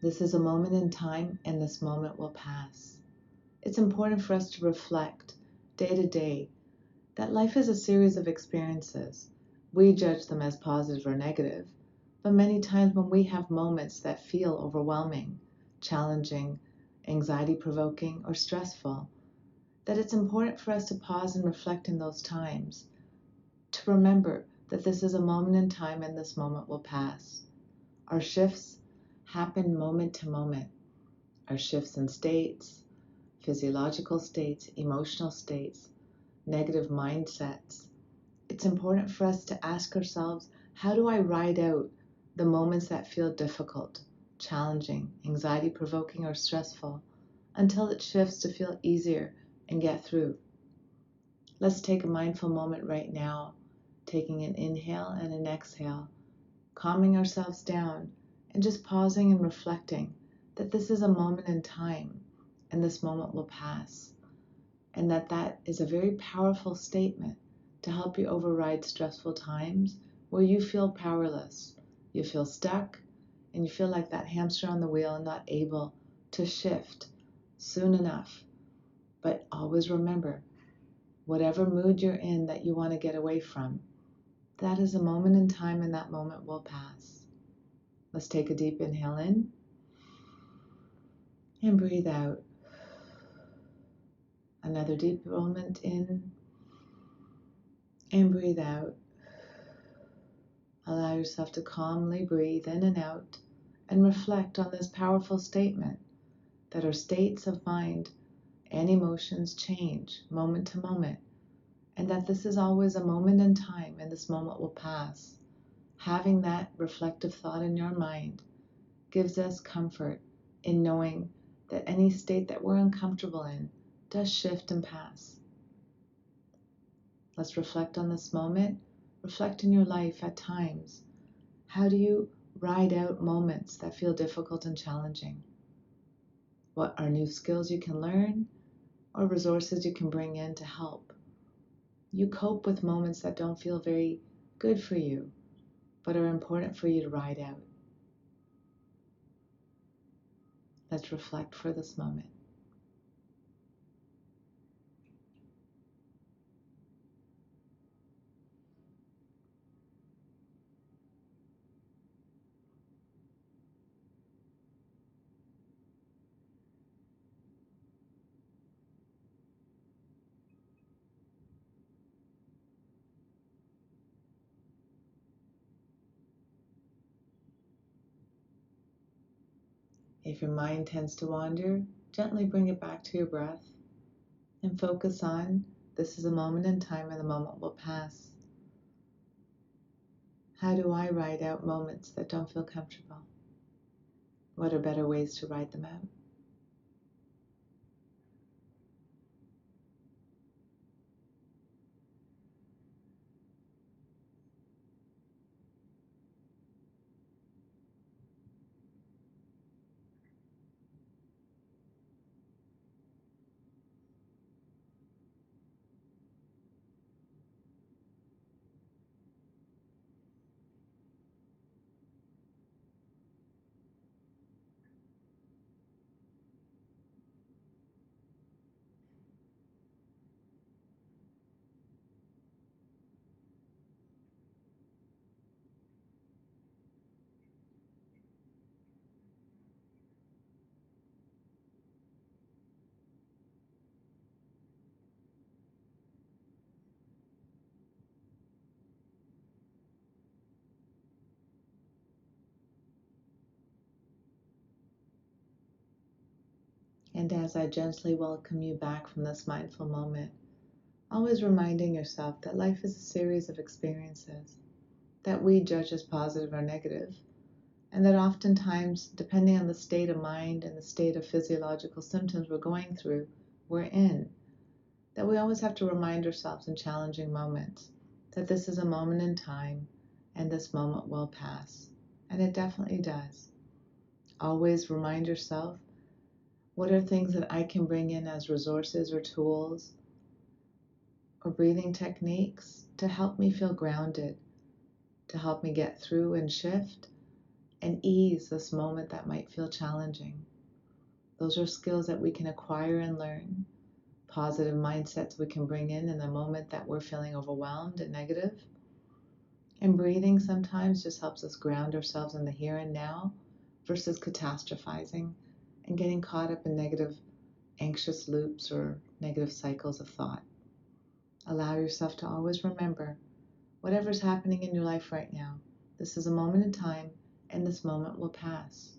This is a moment in time, and this moment will pass. It's important for us to reflect day to day that life is a series of experiences. We judge them as positive or negative, but many times when we have moments that feel overwhelming, challenging, anxiety provoking, or stressful, that it's important for us to pause and reflect in those times, to remember that this is a moment in time and this moment will pass. Our shifts happen moment to moment. Our shifts in states, physiological states, emotional states, negative mindsets. It's important for us to ask ourselves, how do I ride out the moments that feel difficult, challenging, anxiety provoking, or stressful until it shifts to feel easier and get through? Let's take a mindful moment right now, taking an inhale and an exhale, calming ourselves down, and just pausing and reflecting that this is a moment in time and this moment will pass, and that is a very powerful statement to help you override stressful times where you feel powerless, you feel stuck, and you feel like that hamster on the wheel and not able to shift soon enough. But always remember, whatever mood you're in that you want to get away from, that is a moment in time and that moment will pass. Let's take a deep inhale in and breathe out. Another deep moment in and breathe out. Allow yourself to calmly breathe in and out and reflect on this powerful statement that our states of mind and emotions change moment to moment, and that this is always a moment in time and this moment will pass. Having that reflective thought in your mind gives us comfort in knowing that any state that we're uncomfortable in does shift and pass. Let's reflect on this moment. Reflect in your life at times. How do you ride out moments that feel difficult and challenging? What are new skills you can learn or resources you can bring in to help you cope with moments that don't feel very good for you, but are important for you to ride out? Let's reflect for this moment. If your mind tends to wander, gently bring it back to your breath and focus on this is a moment in time and the moment will pass. How do I ride out moments that don't feel comfortable? What are better ways to ride them out? And as I gently welcome you back from this mindful moment, always reminding yourself that life is a series of experiences that we judge as positive or negative, and that oftentimes, depending on the state of mind and the state of physiological symptoms we're going through, we're in, that we always have to remind ourselves in challenging moments that this is a moment in time and this moment will pass. And it definitely does. Always remind yourself, what are things that I can bring in as resources or tools or breathing techniques to help me feel grounded, to help me get through and shift and ease this moment that might feel challenging. Those are skills that we can acquire and learn, positive mindsets we can bring in the moment that we're feeling overwhelmed and negative. And breathing sometimes just helps us ground ourselves in the here and now versus catastrophizing and getting caught up in negative, anxious loops or negative cycles of thought. Allow yourself to always remember whatever's happening in your life right now. This is a moment in time, and this moment will pass.